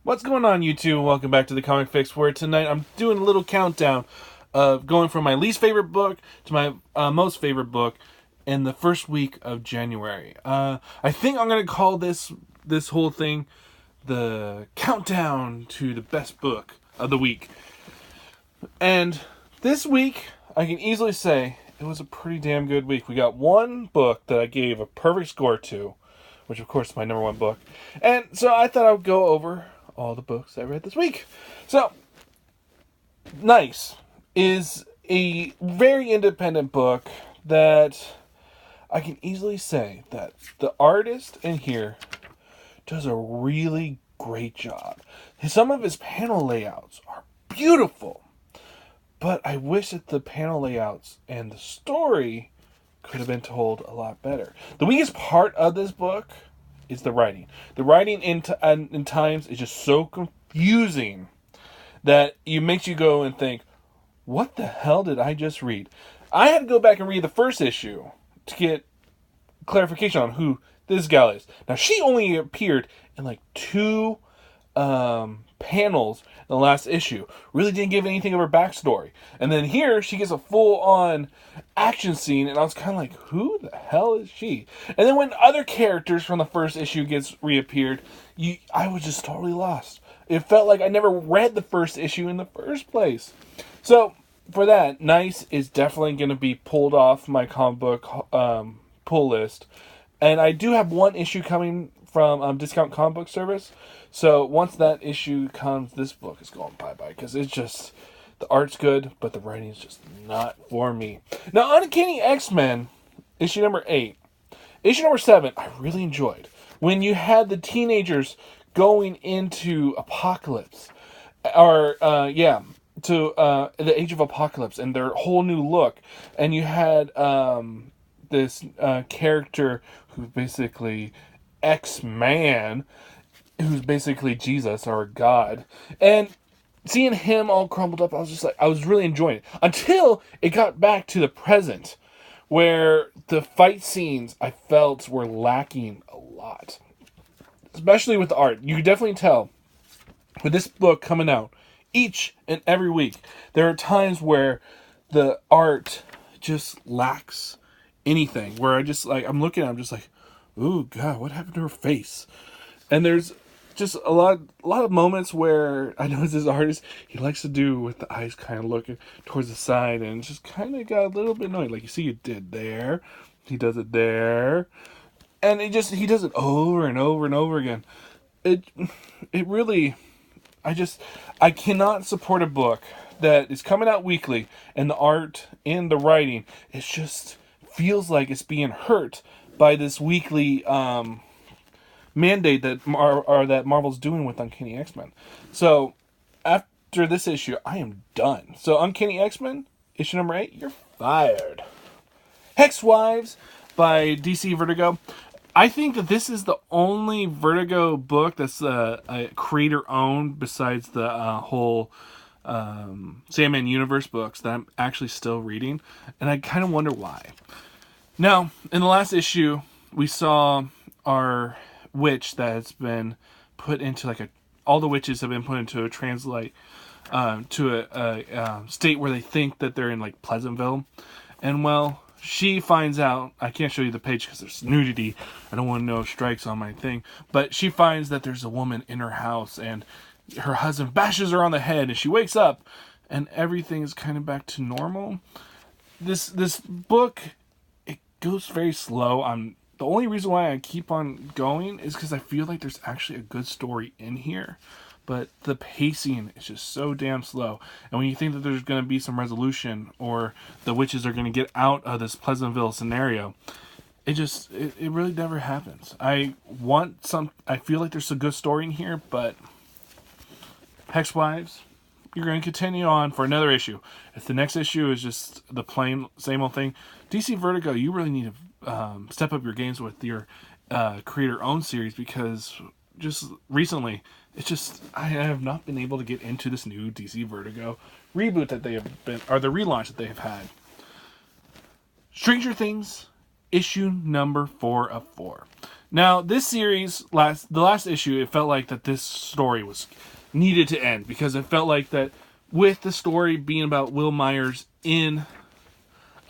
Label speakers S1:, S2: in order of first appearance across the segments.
S1: What's going on, YouTube? Welcome back to the Comic Fix, where tonight I'm doing a little countdown of going from my least favorite book to my most favorite book in the first week of January. I think I'm going to call this whole thing the countdown to the best book of the week. And this week, I can easily say it was a pretty damn good week. We got one book that I gave a perfect score to, which of course is my number one book. And so I thought I would go over all the books I read this week. So, Nice is a very independent book that I can easily say that the artist in here does a really great job. Some of his panel layouts are beautiful, but I wish that the panel layouts and the story could have been told a lot better. The weakest part of this book is the writing. The writing in times is just so confusing that it makes you go and think, what the hell did I just read? I had to go back and read the first issue to get clarification on who this gal is. Now, she only appeared in like two panels in the last issue. Really didn't give anything of her backstory. And then here, she gets a full-on action scene, and I was kind of like, who the hell is she? And then when other characters from the first issue gets reappeared, I was just totally lost. It felt like I never read the first issue in the first place. So, for that, Nice is definitely going to be pulled off my comic book pull list. And I do have one issue coming from Discount Comic Book Service. So once that issue comes, this book is going bye-bye. Because it's just, the art's good, but the writing is just not for me. Now, Uncanny X-Men, issue number 8. Issue number 7, I really enjoyed. When you had the teenagers going into Apocalypse. To the Age of Apocalypse and their whole new look. And you had this character who's basically X-Man, who's basically Jesus or God. And seeing him all crumbled up, I was really enjoying it. Until it got back to the present, where the fight scenes I felt were lacking a lot. Especially with the art. You can definitely tell with this book coming out each and every week, there are times where the art just lacks anything. Where I'm looking at it, I'm just like, ooh, God, what happened to her face? And there's just a lot of moments where I notice this artist, he likes to do with the eyes kind of looking towards the side, and it just kind of got a little bit annoying. Like, you see it did there, he does it there, and he does it over and over and over again. It really, I cannot support a book that is coming out weekly and the art and the writing, it just feels like it's being hurt by this weekly mandate that Marvel's doing with Uncanny X-Men. So after this issue, I am done. So Uncanny X-Men, issue number 8, you're fired. Hex Wives by DC Vertigo. I think that this is the only Vertigo book that's a creator-owned besides the whole Sandman Universe books that I'm actually still reading. And I kind of wonder why. Now, in the last issue, we saw our witch that has been put into all the witches have been put into a translate to a state where they think that they're in like Pleasantville. And well, she finds out, I can't show you the page because there's nudity. I don't want no strikes on my thing. But she finds that there's a woman in her house and her husband bashes her on the head and she wakes up and everything is kind of back to normal. This book, it goes very slow. The only reason why I keep on going is because I feel like there's actually a good story in here. But the pacing is just so damn slow. And when you think that there's going to be some resolution or the witches are going to get out of this Pleasantville scenario, it really never happens. I feel like there's a good story in here, but Hex Wives, you're going to continue on for another issue. If the next issue is just the plain same old thing, DC Vertigo, you really need to step up your games with your creator-owned series, because just recently, I have not been able to get into this new DC Vertigo reboot that they have been, or the relaunch that they have had. Stranger Things issue number 4 of 4. Now, this series, the last issue, it felt like that this story was needed to end, because it felt like that with the story being about Will Myers in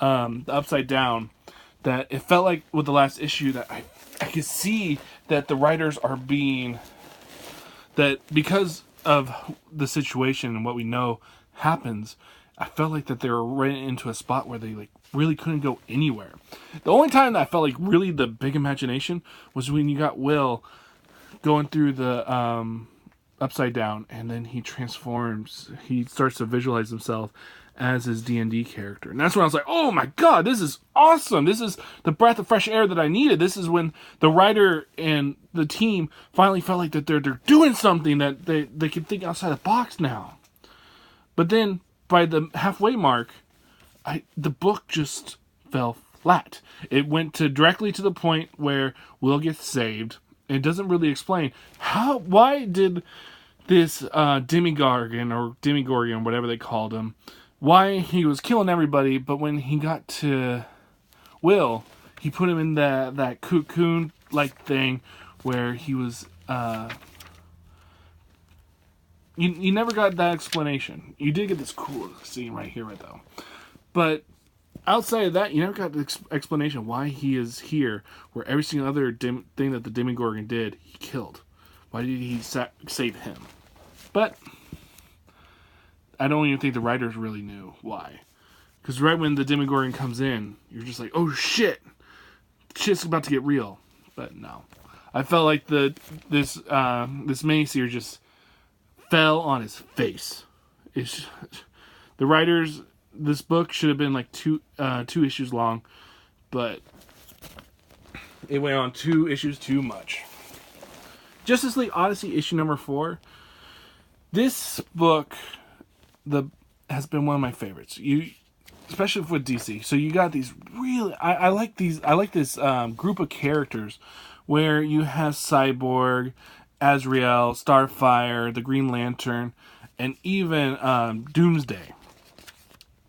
S1: the Upside Down, that it felt like with the last issue that I could see that the writers are being, that because of the situation and what we know happens, I felt like that they were right into a spot where they like really couldn't go anywhere. The only time that I felt like really the big imagination was when you got Will going through the Upside Down, and then he transforms. He starts to visualize himself as his D&D character. And that's when I was like, oh my god, this is awesome. This is the breath of fresh air that I needed. This is when the writer and the team finally felt like that they're doing something, that they can think outside the box now. But then by the halfway mark, the book just fell flat. It went directly to the point where Will gets saved. It doesn't really explain why did this Demogorgon, whatever they called him, why he was killing everybody, but when he got to Will, he put him in that cocoon-like thing where he was... You never got that explanation. You did get this cool scene right here, though. But outside of that, you never got the explanation why he is here, where every single other thing that the Demogorgon did, he killed. Why did he save him? But I don't even think the writers really knew why. Because right when the Demogorgon comes in, you're just like, oh shit! Shit's about to get real. But no. I felt like this miniseries just fell on his face. The writers... This book should have been like two issues long, but it went on 2 issues too much. Justice League Odyssey issue number 4. This book has been one of my favorites. Especially with DC. So you got these really I like this group of characters where you have Cyborg, Azrael, Starfire, the Green Lantern, and even Doomsday.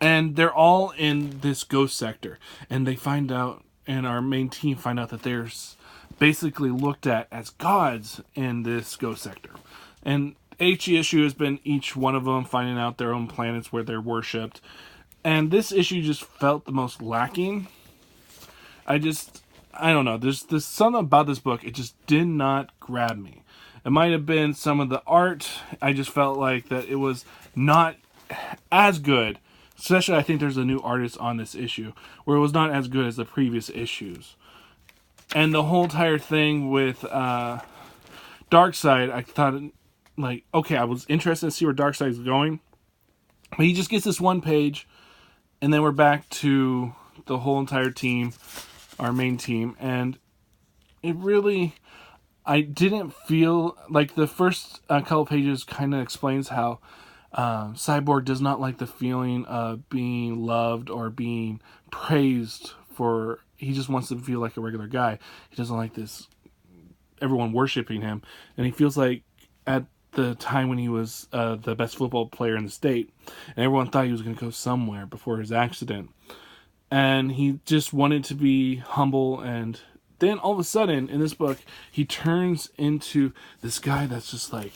S1: And they're all in this ghost sector. And they find out, and our main team find out that they're basically looked at as gods in this ghost sector. And each issue has been each one of them finding out their own planets where they're worshipped. And this issue just felt the most lacking. I don't know. There's something about this book, it just did not grab me. It might have been some of the art. I just felt like that it was not as good. Especially, I think there's a new artist on this issue, where it was not as good as the previous issues. And the whole entire thing with Darkseid, I thought, like, okay, I was interested to see where Darkseid is going. But he just gets this one page, and then we're back to the whole entire team, our main team. And it really, I didn't feel, like the first couple pages kind of explains how Cyborg does not like the feeling of being loved or being praised for. He just wants to feel like a regular guy. He doesn't like this everyone worshiping him, and he feels like at the time when he was the best football player in the state, and everyone thought he was going to go somewhere before his accident, and he just wanted to be humble. And then all of a sudden in this book, he turns into this guy that's just like,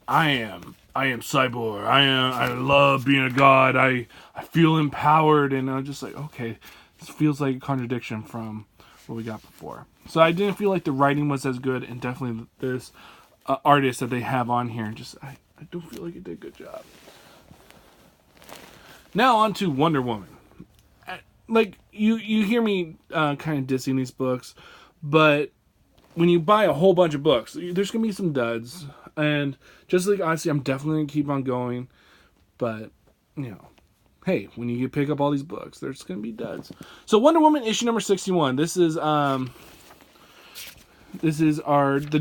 S1: I am Cyborg. I love being a god. I feel empowered. And I'm just like, okay, this feels like a contradiction from what we got before. So I didn't feel like the writing was as good, and definitely this artist that they have on here, and just I don't feel like it did a good job. Now on to Wonder Woman. Like you hear me kind of dissing these books, but when you buy a whole bunch of books, there's gonna be some duds. And just like Odyssey, I'm definitely going to keep on going. But, you know, hey, when you pick up all these books, there's going to be duds. So Wonder Woman issue number 61. This is the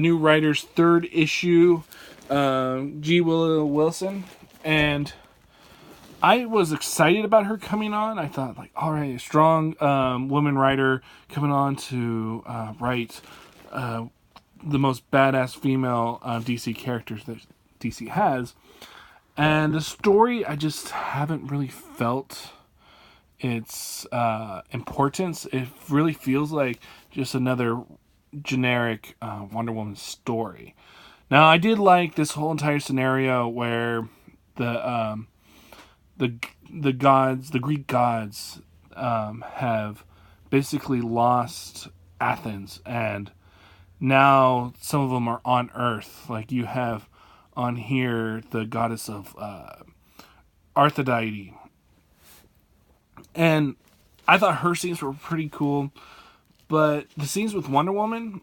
S1: new writer's 3rd issue, G. Willow Wilson. And I was excited about her coming on. I thought, like, all right, a strong woman writer coming on to write the most badass female DC characters that DC has. And the story, I just haven't really felt its importance. It really feels like just another generic Wonder Woman story. Now, I did like this whole entire scenario where the the the gods, the Greek gods, have basically lost Athens, and now some of them are on Earth. Like you have on here the goddess of Aphrodite, and I thought her scenes were pretty cool, but the scenes with Wonder Woman,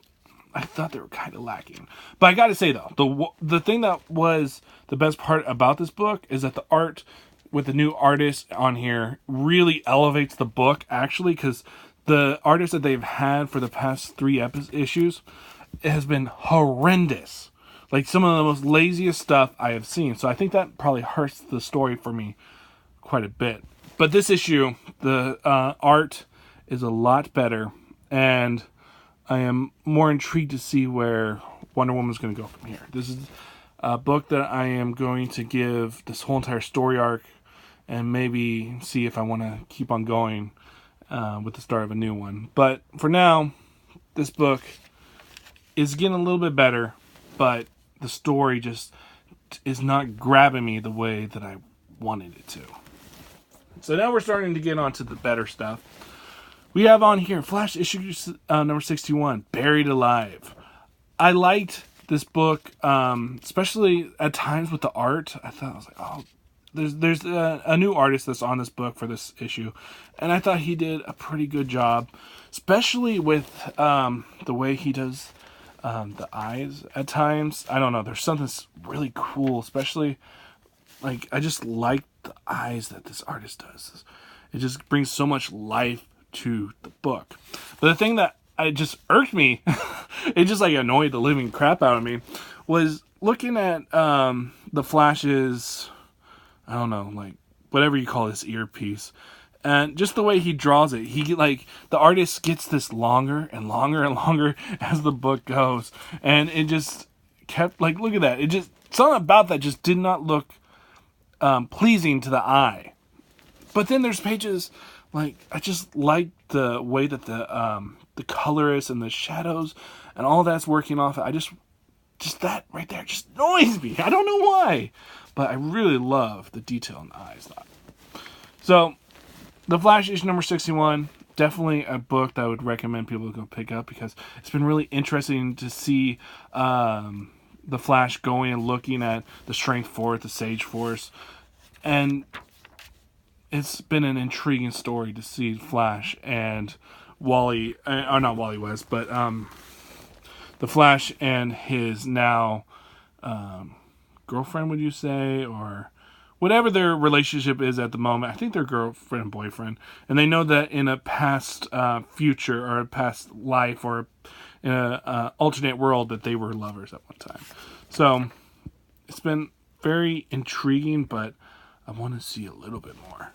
S1: I thought they were kind of lacking. But I gotta say though, the thing that was the best part about this book is that the art with the new artist on here really elevates the book, actually, because the artist that they've had for the past three issues has been horrendous. Like some of the most laziest stuff I have seen. So I think that probably hurts the story for me quite a bit. But this issue, the art is a lot better, and I am more intrigued to see where Wonder Woman is going to go from here. This is a book that I am going to give this whole entire story arc, and maybe see if I want to keep on going with the start of a new one. But for now, this book is getting a little bit better, but the story just is not grabbing me the way that I wanted it to. So now we're starting to get on to the better stuff. We have on here Flash issue number 61, Buried Alive. I liked this book, especially at times with the art. I thought, I was like, oh, there's a new artist that's on this book for this issue, and I thought he did a pretty good job, especially with the way he does the eyes at times. I don't know, there's something really cool, especially, like, I just like the eyes that this artist does. It just brings so much life to the book. But the thing that just irked me, it just like annoyed the living crap out of me, was looking at the Flash's, I don't know, like whatever you call this earpiece, and just the way he draws it. He like the artist gets this longer and longer and longer as the book goes, and it just kept like, look at that. It just, something about that just did not look pleasing to the eye. But then there's pages like, I just like the way that the colorist and the shadows and all that's working off. I just that right there just annoys me. I don't know why, but I really love the detail in the eyes. So, The Flash issue number 61, definitely a book that I would recommend people go pick up, because it's been really interesting to see the Flash going and looking at the Strength Force, the Sage Force, and it's been an intriguing story to see Flash and Wally, or not Wally West, but the Flash and his now girlfriend, would you say, or whatever their relationship is at the moment. I think they're girlfriend and boyfriend, and they know that in a past future, or a past life, or in a alternate world, that they were lovers at one time. So it's been very intriguing, but I want to see a little bit more.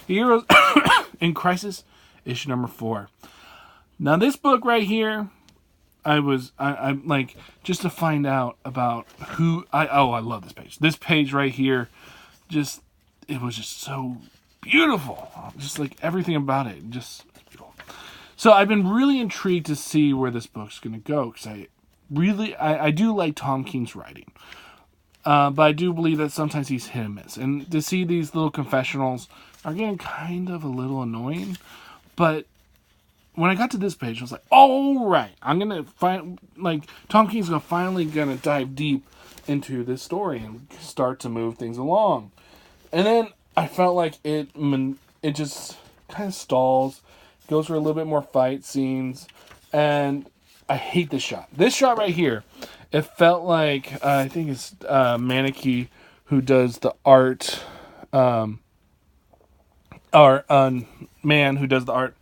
S1: Heroes in Crisis issue number 4. Now this book right here, I'm like, just to find out about who I love this page. This page right here, just, it was just so beautiful. Just like everything about it, just beautiful. So I've been really intrigued to see where this book's going to go, because I do like Tom King's writing. But I do believe that sometimes he's hit and miss. And to see these little confessionals are getting kind of a little annoying. But when I got to this page, I was like, all right, I'm going to find, like, Tom King's finally going to dive deep into this story and start to move things along. And then I felt like it just kind of stalls, goes for a little bit more fight scenes, and I hate this shot. This shot right here, it felt like, I think it's Maneki who does the art, or Man who does the art.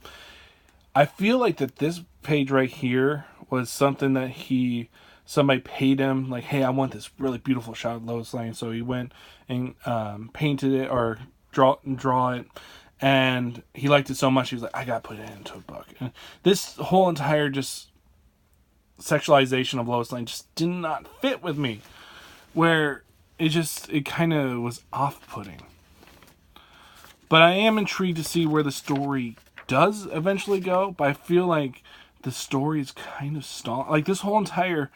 S1: I feel like that this page right here was something that somebody paid him, like, hey, I want this really beautiful shot of Lois Lane. So he went and painted it, or draw it, and he liked it so much, he was like, I gotta put it into a book. And this whole entire just sexualization of Lois Lane just did not fit with me, where it kind of was off-putting. But I am intrigued to see where the story does eventually go. But I feel like the story is kind of stalled. Like this whole entire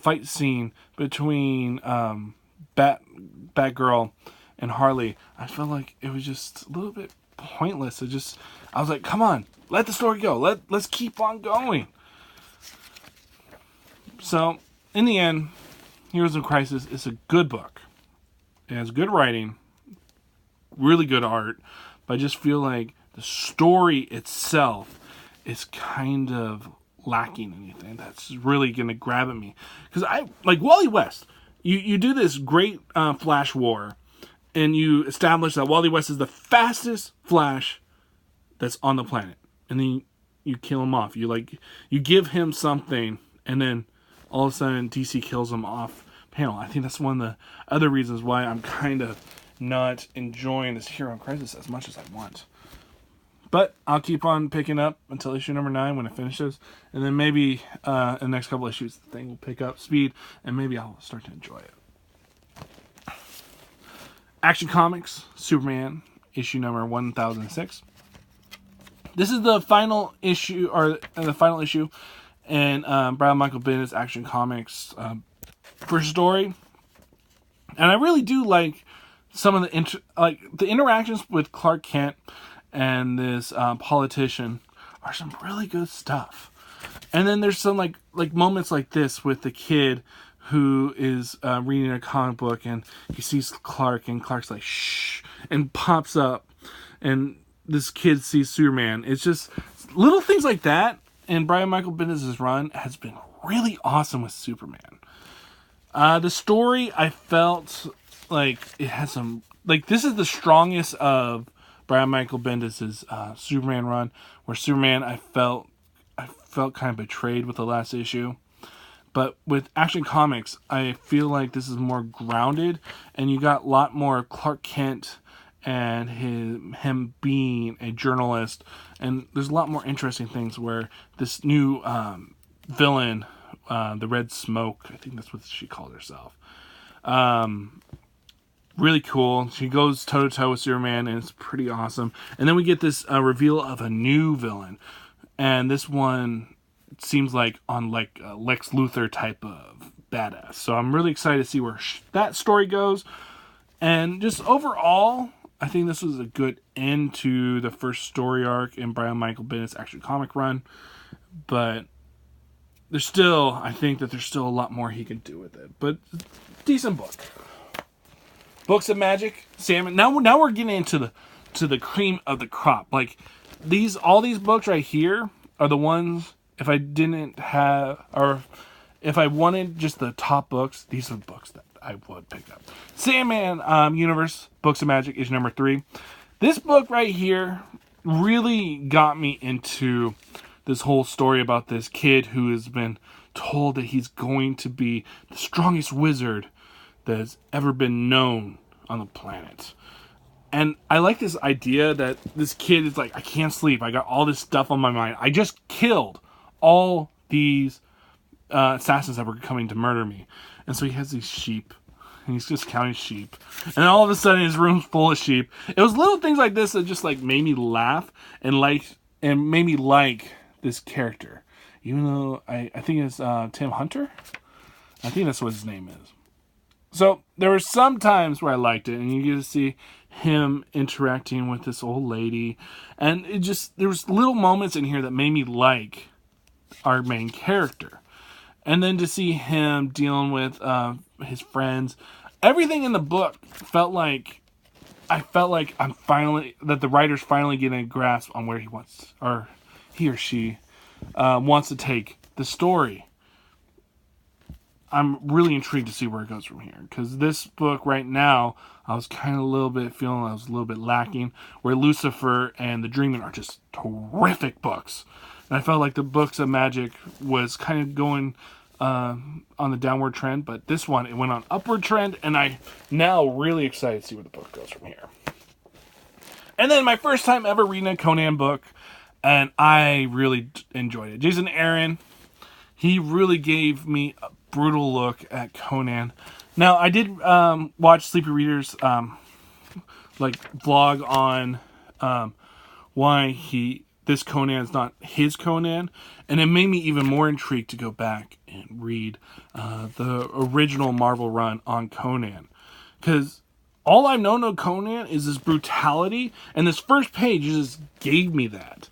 S1: fight scene between Batgirl and Harley, I felt like it was just a little bit pointless. I was like, come on, let the story go. Let's keep on going. So, in the end, Heroes in Crisis is a good book. It has good writing, really good art, but I just feel like the story itself is kind of lacking anything that's really going to grab at me. Because I like Wally West. You do this great Flash war, and you establish that Wally West is the fastest Flash that's on the planet, and then you kill him off. You give him something, and then all of a sudden DC kills him off panel. I think that's one of the other reasons why I'm kind of not enjoying this Hero in Crisis as much as I want. But I'll keep on picking up until issue number 9 when it finishes, and then maybe in the next couple issues the thing will pick up speed, and maybe I'll start to enjoy it. Action Comics Superman issue number 1006. This is the final issue, and Brian Michael Bennett's Action Comics first story, and I really do like some of the interactions with Clark Kent and this politician are some really good stuff. And then there's some like moments like this with the kid who is reading a comic book, and he sees Clark, and Clark's like shh, and pops up, and this kid sees Superman. It's just little things like that. And Brian Michael Bendis' run has been really awesome with Superman. The story, I felt like it has some, like, this is the strongest of Brian Michael Bendis' Superman run, where Superman, I felt kind of betrayed with the last issue. But with Action Comics, I feel like this is more grounded, and you got a lot more Clark Kent and him being a journalist, and there's a lot more interesting things where this new villain, the Red Smoke, I think that's what she called herself, really cool. She goes toe to toe with Superman, and it's pretty awesome. And then we get this reveal of a new villain, and this one seems like on like a Lex Luthor type of badass. So I'm really excited to see where that story goes. And just overall, I think this was a good end to the first story arc in Brian Michael Bennett's Action Comic run. But I think that there's still a lot more he can do with it. But decent book. Books of Magic, Sandman. Now we're getting into the cream of the crop. Like all these books right here are the ones, if I didn't have, or if I wanted just the top books, these are the books that I would pick up. Sandman Universe, Books of Magic, issue number 3. This book right here really got me into this whole story about this kid who has been told that he's going to be the strongest wizard that has ever been known on the planet. And I like this idea that this kid is like, I can't sleep. I got all this stuff on my mind. I just killed all these assassins that were coming to murder me. And so he has these sheep, and he's just counting sheep. And all of a sudden his room's full of sheep. It was little things like this that just like made me laugh and made me like this character. Even though I think it's Tim Hunter. I think that's what his name is. So there were some times where I liked it, and you get to see him interacting with this old lady, and there was little moments in here that made me like our main character. And then to see him dealing with his friends, everything in the book felt like that the writer's finally getting a grasp on where he or she wants to take the story. I'm really intrigued to see where it goes from here, because this book right now, I was kind of feeling I was a little bit lacking, where Lucifer and The Dreaming are just terrific books. And I felt like the Books of Magic was kind of going on the downward trend, but this one, it went on upward trend, and I'm now really excited to see where the book goes from here. And then my first time ever reading a Conan book, and I really enjoyed it. Jason Aaron, he really gave me a brutal look at Conan. Now, I did watch Sleepy Reader's vlog on why this Conan is not his Conan, and it made me even more intrigued to go back and read the original Marvel run on Conan, because all I've known of Conan is this brutality, and this first page just gave me that.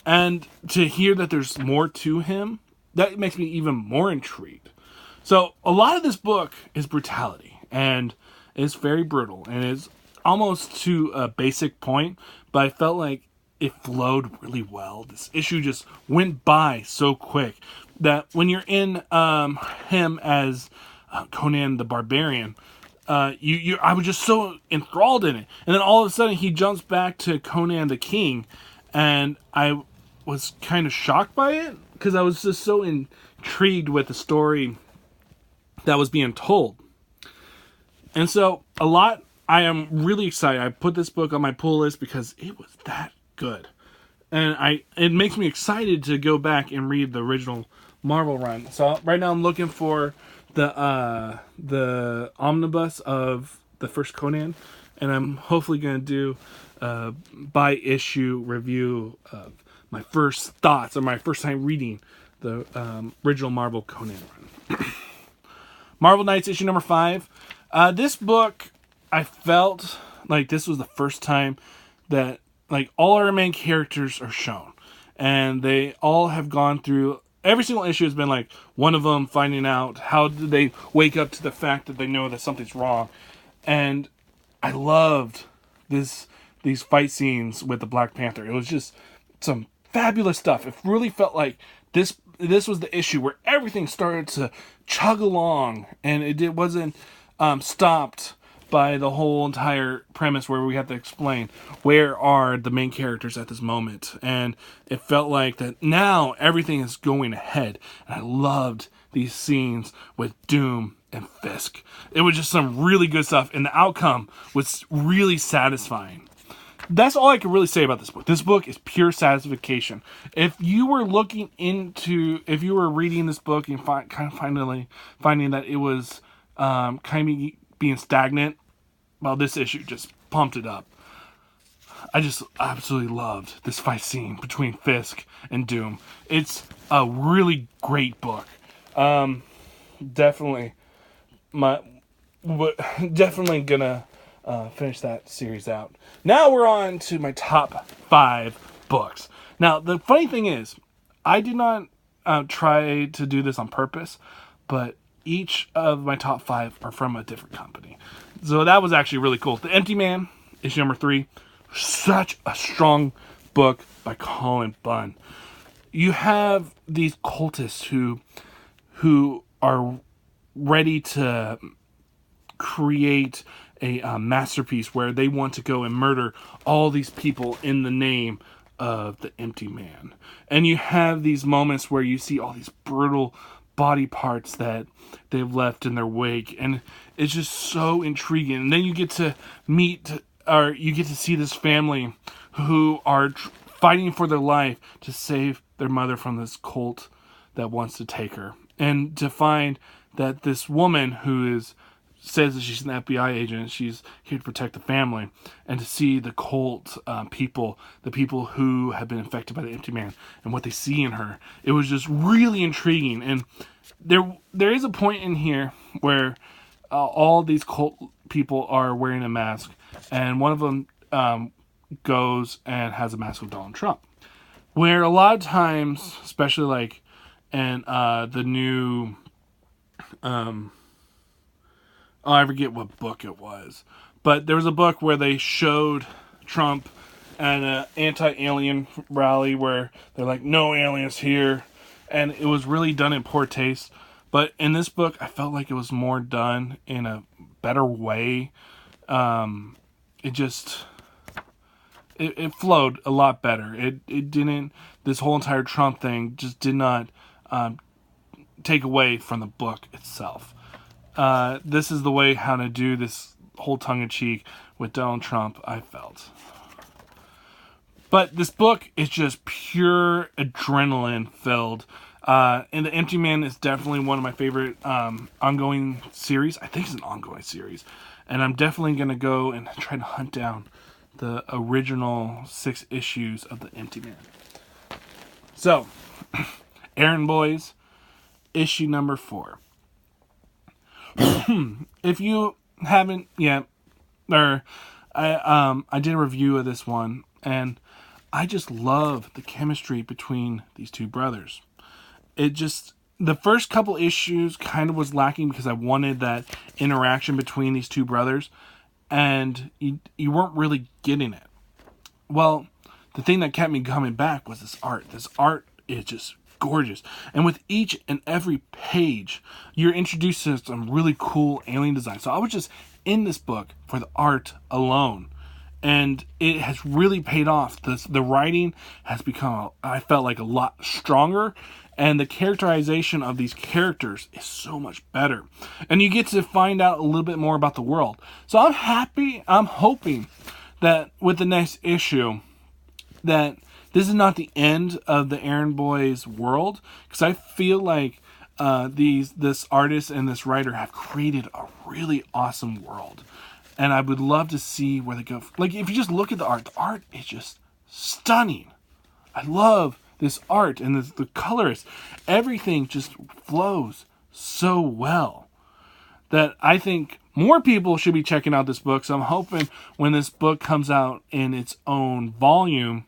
S1: And to hear that there's more to him, that makes me even more intrigued. So a lot of this book is brutality, and it's very brutal, and it's almost to a basic point, but I felt like it flowed really well. This issue just went by so quick that when you're in him as Conan the Barbarian, I was just so enthralled in it. And then all of a sudden he jumps back to Conan the King, and I was kind of shocked by it because I was just so intrigued with the story that was being told. And so I am really excited. I put this book on my pull list because it was that good. And it makes me excited to go back and read the original Marvel run. So right now I'm looking for the omnibus of the first Conan, and I'm hopefully going to do a by issue review of my first thoughts or my first time reading the original Marvel Conan run. Marvel Knights issue number 5. This book, I felt like this was the first time that all our main characters are shown, and they all have gone through. Every single issue has been one of them finding out how did they wake up to the fact that they know that something's wrong. And I loved these fight scenes with the Black Panther. It was just some fabulous stuff. It really felt like this was the issue where everything started to chug along, and it wasn't stopped by the whole entire premise where we have to explain where are the main characters at this moment. And it felt like that now everything is going ahead. And I loved these scenes with Doom and Fisk. It was just some really good stuff, and the outcome was really satisfying. That's all I can really say about this book. This book is pure satisfaction. If you were reading this book and finally finding that it was kind of being stagnant, well, this issue just pumped it up. I just absolutely loved this fight scene between Fisk and Doom. It's a really great book. Definitely gonna finish that series out. Now we're on to my top 5 books. Now, the funny thing is, I did not try to do this on purpose, but each of my top 5 are from a different company. So that was actually really cool. The Empty Man, issue number 3. Such a strong book by Colin Bunn. You have these cultists who are ready to create a masterpiece where they want to go and murder all these people in the name of the Empty Man. And you have these moments where you see all these brutal body parts that they've left in their wake, and it's just so intriguing. And then you get to see this family who are fighting for their life to save their mother from this cult that wants to take her, and to find that this woman who says that she's an FBI agent, she's here to protect the family, and to see the cult people, the people who have been infected by the Empty Man, and what they see in her. It was just really intriguing. And there is a point in here where all these cult people are wearing a mask, and one of them goes and has a mask of Donald Trump. Where a lot of times, especially in the new I forget what book it was, but there was a book where they showed Trump at an anti-alien rally where they're like, no aliens here, and it was really done in poor taste. But in this book, I felt like it was more done in a better way. It flowed a lot better. It didn't, this whole entire Trump thing just did not take away from the book itself. This is the way how to do this whole tongue-in-cheek with Donald Trump, I felt. But this book is just pure adrenaline-filled. And The Empty Man is definitely one of my favorite ongoing series. I think it's an ongoing series. And I'm definitely going to go and try to hunt down the original 6 issues of The Empty Man. So, Errand Boys, issue number 4. If you haven't yet, or I did a review of this one, and I just love the chemistry between these two brothers. It just, the first couple issues kind of was lacking because I wanted that interaction between these two brothers, and you weren't really getting it. Well, the thing that kept me coming back was this art. This art is just gorgeous. And with each and every page, you're introduced to some really cool alien design. So I was just in this book for the art alone. And it has really paid off. The writing has become, I felt like, a lot stronger. And the characterization of these characters is so much better. And you get to find out a little bit more about the world. So I'm happy, I'm hoping that with the next issue, that this is not the end of the Errand Boys world. Because I feel like this artist and this writer have created a really awesome world. And I would love to see where they go. Like, if you just look at the art is just stunning. I love this art and the colors. Everything just flows so well that I think more people should be checking out this book. So I'm hoping when this book comes out in its own volume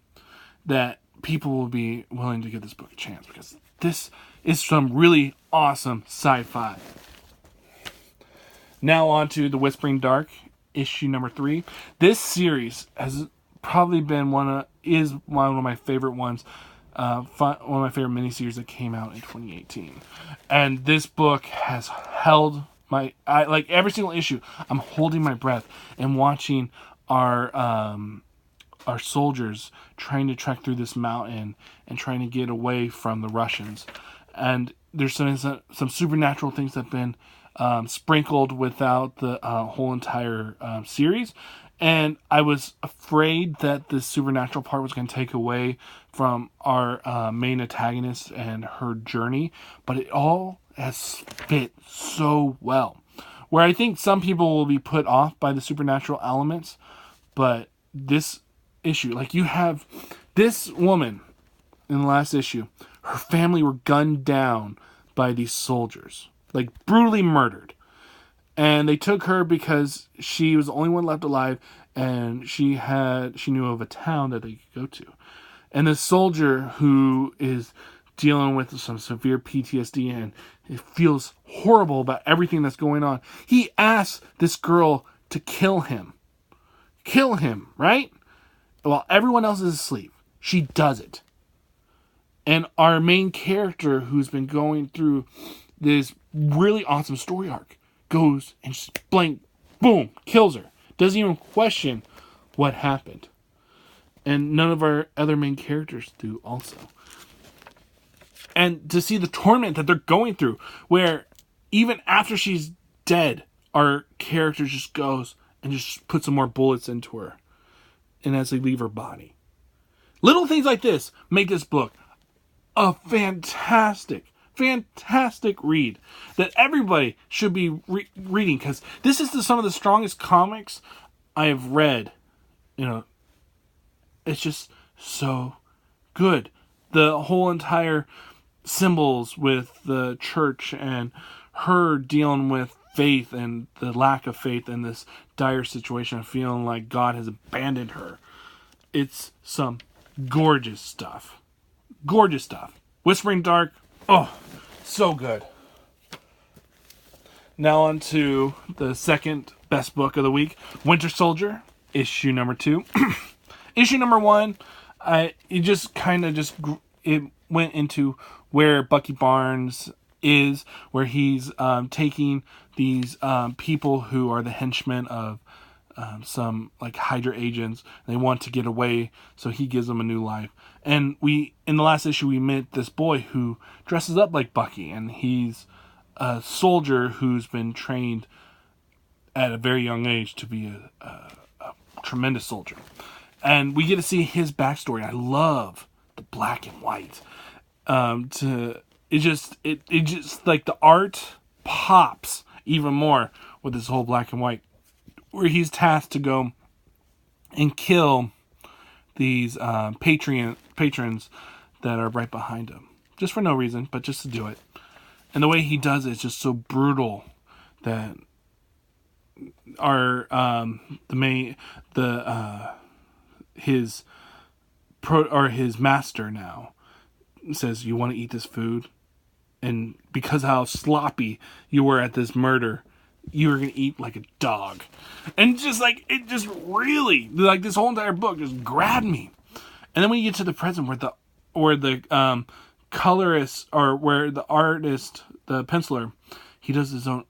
S1: that people will be willing to give this book a chance, because this is some really awesome sci-fi. Now on to The Whispering Dark, issue number 3. This series has probably been one of my favorite ones. One of my favorite miniseries that came out in 2018. And this book has held like every single issue, I'm holding my breath and watching our soldiers trying to trek through this mountain and trying to get away from the Russians. And there's some supernatural things that have been sprinkled without the whole entire series. And I was afraid that the supernatural part was going to take away from our main antagonist and her journey. But it all has fit so well. Where I think some people will be put off by the supernatural elements. But this issue, like, you have this woman in the last issue. Her family were gunned down by these soldiers. Like, brutally murdered. And they took her because she was the only one left alive, and she knew of a town that they could go to. And this soldier who is dealing with some severe PTSD and it feels horrible about everything that's going on, he asks this girl to kill him. Kill him, right? While everyone else is asleep. She does it. And our main character, who's been going through this really awesome story arc, goes and just blank, boom, kills her. Doesn't even question what happened. And none of our other main characters do also. And to see the torment that they're going through, where even after she's dead, our character just goes and just puts some more bullets into her. And as they leave her body. Little things like this make this book a fantastic read that everybody should be reading, because this is some of the strongest comics I have read. You know, it's just so good. The whole entire symbols with the church and her dealing with faith and the lack of faith in this dire situation, feeling like God has abandoned her. It's some gorgeous stuff. Gorgeous stuff. Whispering Dark, oh, so good. Now on to the second best book of the week, Winter Soldier, issue number 2. Issue number 1, it went into where Bucky Barnes is, where he's taking these people who are the henchmen of some like Hydra agents. They want to get away, so he gives them a new life. And in the last issue, we met this boy who dresses up like Bucky, and he's a soldier who's been trained at a very young age to be a tremendous soldier. And we get to see his backstory. I love the black and white. it just like the art pops even more with this whole black and white, where he's tasked to go and kill these patrons that are right behind him, just for no reason, but just to do it. And the way he does it is just so brutal that our his master now says, "You want to eat this food?" And because how sloppy you were at this murder, you were gonna eat like a dog. And just like it just really like this whole entire book just grabbed me. And then when you get to the present where the colorist, or where the artist, the penciler, he does his own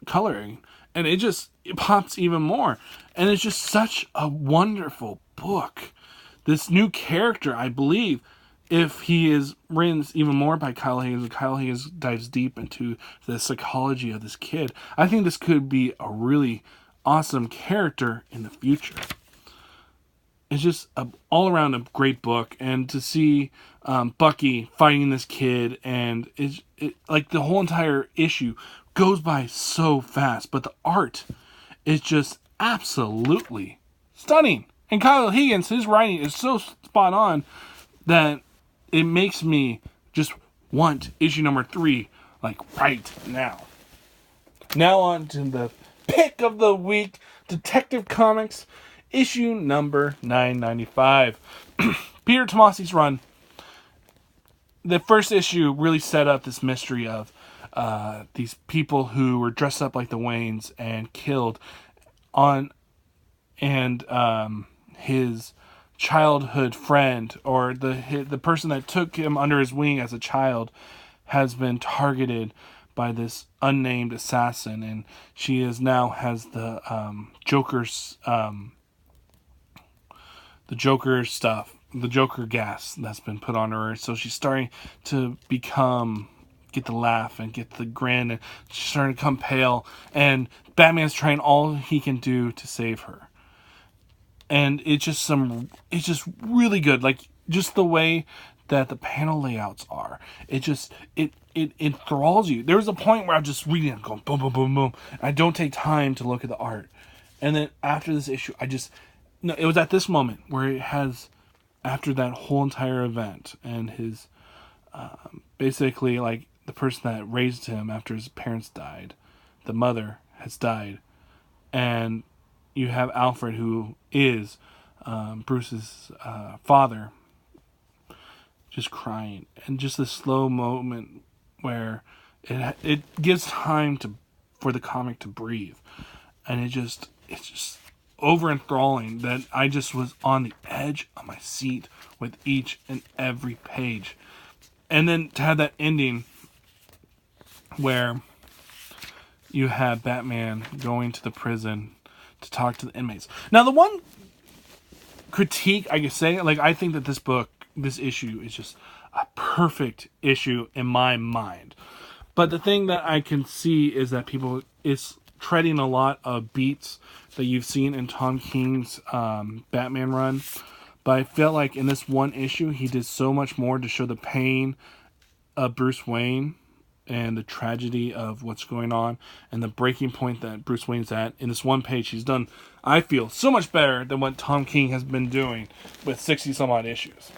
S1: coloring, and it pops even more. And it's just such a wonderful book. This new character, I believe, if he is written even more by Kyle Higgins, Kyle Higgins dives deep into the psychology of this kid, I think this could be a really awesome character in the future. It's just all around a great book, and to see Bucky fighting this kid, and it like the whole entire issue goes by so fast, but the art is just absolutely stunning. And Kyle Higgins, his writing is so spot on that it makes me just want issue number 3 like right now. Now on to the pick of the week, Detective Comics, issue number 995. Peter Tomasi's run. The first issue really set up this mystery of these people who were dressed up like the Waynes and killed his childhood friend, or the person that took him under his wing as a child, has been targeted by this unnamed assassin, and she has the Joker's stuff, the Joker gas that's been put on her. So she's starting to get the laugh and get the grin, and she's starting to become pale, and Batman's trying all he can do to save her. And it's just really good. Like, just the way that the panel layouts are. It enthralls you. There was a point where I'm just reading it, going boom, boom, boom, boom. I don't take time to look at the art. And then after this issue, it was at this moment where it has, after that whole entire event, and his, basically, like, the person that raised him after his parents died, the mother has died, and you have Alfred, who is Bruce's father, just crying, and just this slow moment where it gives time for the comic to breathe, and it's just over enthralling that I just was on the edge of my seat with each and every page. And then to have that ending where you have Batman going to the prison to talk to the inmates. Now, the one critique I could say, like, I think that this issue is just a perfect issue in my mind. But the thing that I can see is that it's treading a lot of beats that you've seen in Tom King's Batman run. But I felt like in this one issue, he did so much more to show the pain of Bruce Wayne and the tragedy of what's going on, and the breaking point that Bruce Wayne's at. In this one page, he's done, I feel, so much better than what Tom King has been doing with 60 some odd issues.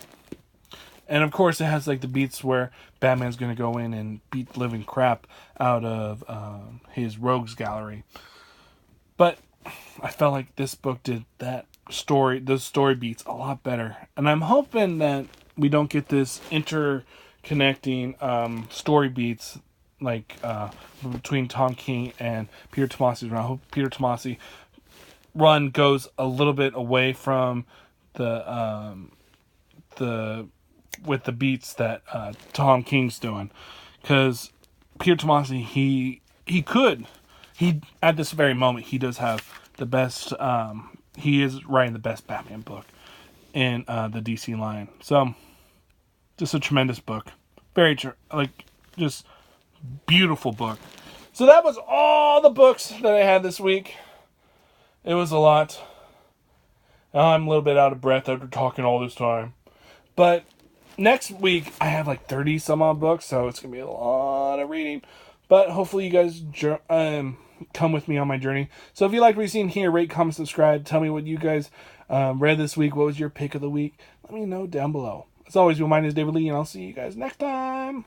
S1: And of course, it has like the beats where Batman's going to go in and beat the living crap out of his rogues gallery. But I felt like this book did those story beats a lot better. And I'm hoping that we don't get this interconnecting story beats like between Tom King and Peter Tomasi's run. I hope Peter Tomasi run goes a little bit away from the with the beats that Tom King's doing, because Peter Tomasi he at this very moment he does have the best. He is writing the best Batman book in the DC line. So, just a tremendous book. Very, just beautiful book. So that was all the books that I had this week. It was a lot. I'm a little bit out of breath after talking all this time. But next week I have like 30 some odd books, so it's gonna be a lot of reading. But hopefully you guys come with me on my journey. So if you like what you've seen here, rate, comment, subscribe. Tell me what you guys read this week. What was your pick of the week? Let me know down below. As always, my name is David Lee, and I'll see you guys next time.